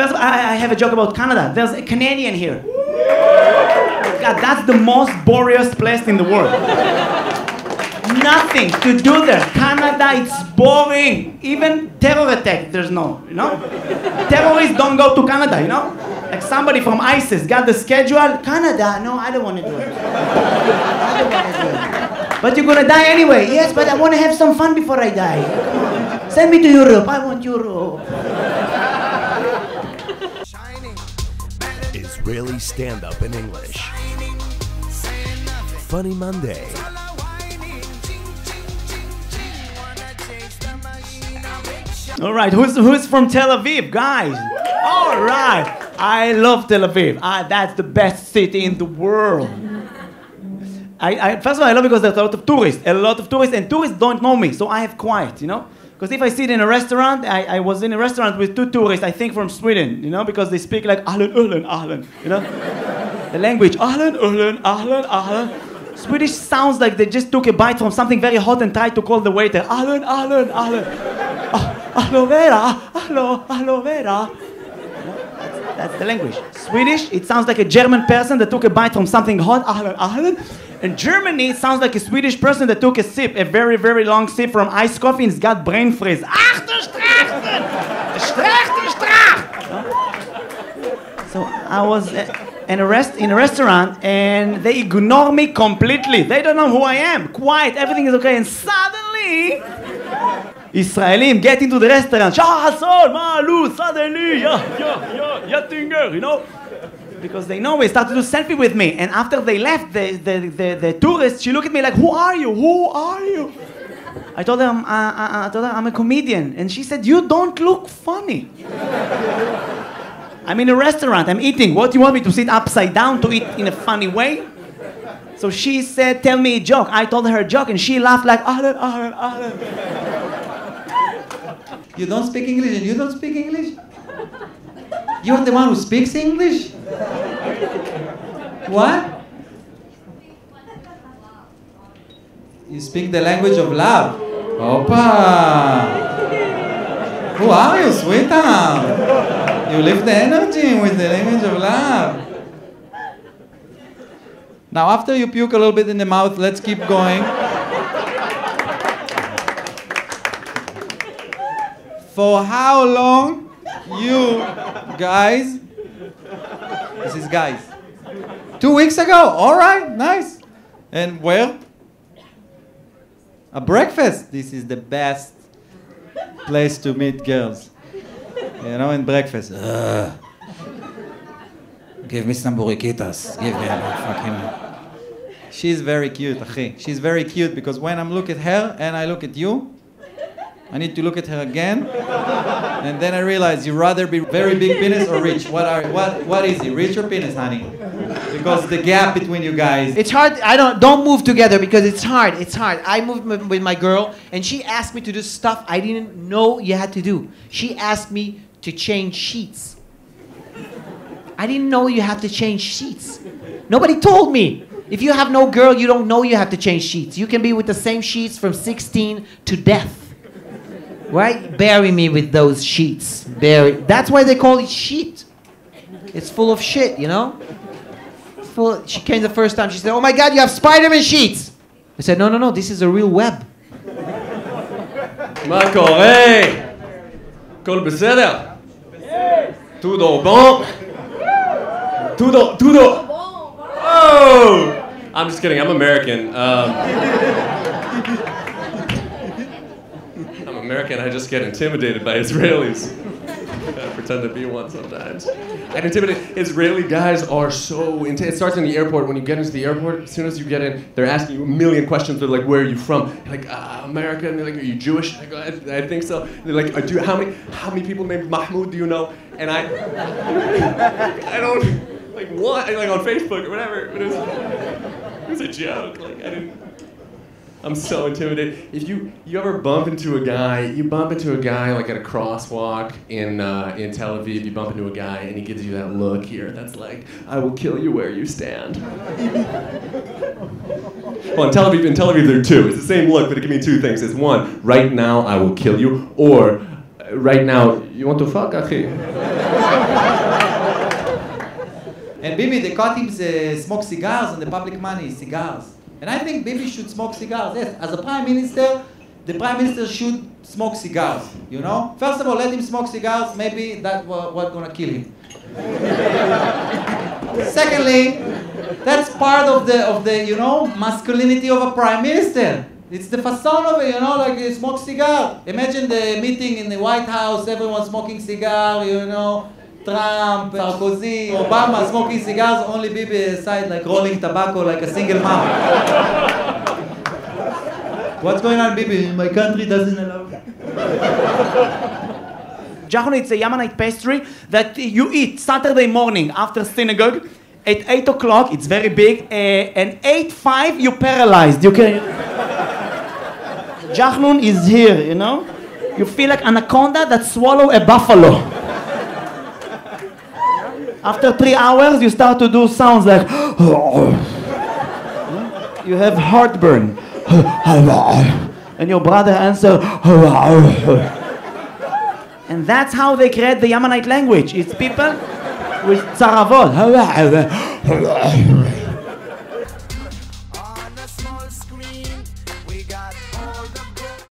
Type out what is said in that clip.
first, I have a joke about Canada. There's a Canadian here. God, that's the most boring place in the world. Nothing to do there. Canada, it's boring. Even terror attack, there's no, you know? Terrorists don't go to Canada, you know? Like somebody from ISIS got the schedule. Canada, no, I don't want to do it. I don't want to do it. But you're going to die anyway. Yes, but I want to have some fun before I die. Come on. Send me to Europe. I want Europe. Israeli stand-up in English. Funny Monday. All right, who's from Tel Aviv, guys? All right, I love Tel Aviv. That's the best city in the world. First of all, I love it because there's a lot of tourists, and tourists don't know me, so I have quiet, you know? Because if I sit in a restaurant, I was in a restaurant with two tourists, I think from Sweden, you know, because they speak like ahlan, ahlan, ahlan, you know? The language, ahlan, ahlan, ahlan, ahlan. Swedish sounds like they just took a bite from something very hot and tried to call the waiter, ahlan, ahlan, ahlan. Aloe vera, aloe vera. That's the language. Swedish, it sounds like a German person that took a bite from something hot, ahlan, ahlan. In Germany, it sounds like a Swedish person that took a sip, a very, very long sip from iced coffee and has got brain freeze. Ach, du Strachten! Du Strachten! So I was in a restaurant and they ignore me completely. They don't know who I am. Quiet, everything is okay. And suddenly, Israelim get into the restaurant. Shahasol, Malu, suddenly, Yattinger, you know? Because they know me, start to do selfie with me. And after they left, the tourists, she looked at me like, who are you? Who are you? I told her I'm a comedian. And she said, you don't look funny. I'm in a restaurant, I'm eating. What do you want me to sit upside down to eat in a funny way? So she said, tell me a joke. I told her a joke and she laughed like, ahlan, ahlan, ahlan. You don't speak English and you don't speak English? You're the one who speaks English? What? You speak the language of love. Opa! Who are you, sweetheart? You lift the energy with the language of love. Now, after you puke a little bit in the mouth, let's keep going. For how long you guys, this is guys, 2 weeks ago, all right, nice. And where? A breakfast. This is the best place to meet girls. You know, in breakfast. Give me some burriquitas. Give me a fucking... She's very cute, akhi. She's very cute because when I look at her and I look at you, I need to look at her again, and then I realize you'd rather be very big penis or rich. What is he? Rich or penis, honey? Because the gap between you guys. It's hard. Don't move together because it's hard. It's hard. I moved with my girl, and she asked me to do stuff I didn't know you had to do. She asked me to change sheets. I didn't know you had to change sheets. Nobody told me. If you have no girl, you don't know you have to change sheets. You can be with the same sheets from 16 to death. Right? Bury me with those sheets. That's why they call it sheet. It's full of shit, you know? She came the first time, she said, oh my God, you have Spider-Man sheets. I said, no, this is a real web. מה קורה? הכל בסדר? טודו בום? טודו. Oh! I'm just kidding, I'm American. American, I just get intimidated by Israelis. I pretend to be one sometimes. And intimidated. Israeli guys are so intense. It starts in the airport. When you get into the airport, as soon as you get in, they're asking you a million questions. They're like, where are you from? You're like, America. And they're like, are you Jewish? I go, I think so. They're like, how many people named Mahmoud do you know? And I don't, like what? Like on Facebook or whatever. But it was a joke. Like I didn't. I'm so intimidated. If you ever bump into a guy, like at a crosswalk in Tel Aviv, you bump into a guy and he gives you that look here that's like, I will kill you where you stand. Well, in Tel Aviv there are two. It's the same look, but it can mean two things. It's one, right now I will kill you, or right now, you want to fuck, akhi? And Bibi, they caught him smoke cigars on the public money, cigars. And I think Bibi should smoke cigars. Yes, as a prime minister, the prime minister should smoke cigars, you know? First of all, let him smoke cigars, maybe that's what's gonna kill him. Secondly, that's part of the you know, masculinity of a prime minister. It's the facade of it, you know, like you smoke cigar. Imagine the meeting in the White House, everyone smoking cigar, you know, Trump, Sarkozy, Obama smoking cigars, only Bibi aside like rolling tobacco like a single mom. What's going on, Bibi? My country doesn't allow it. Jachnu, it's a Yemenite pastry that you eat Saturday morning after synagogue. At 8 o'clock, it's very big, and 8:05 you're paralyzed. You can. Jachnun is here, you know? You feel like anaconda that swallow a buffalo. After 3 hours, you start to do sounds like. You have heartburn. And your brother answer. And that's how they create the Yemenite language. It's people with tzaravot.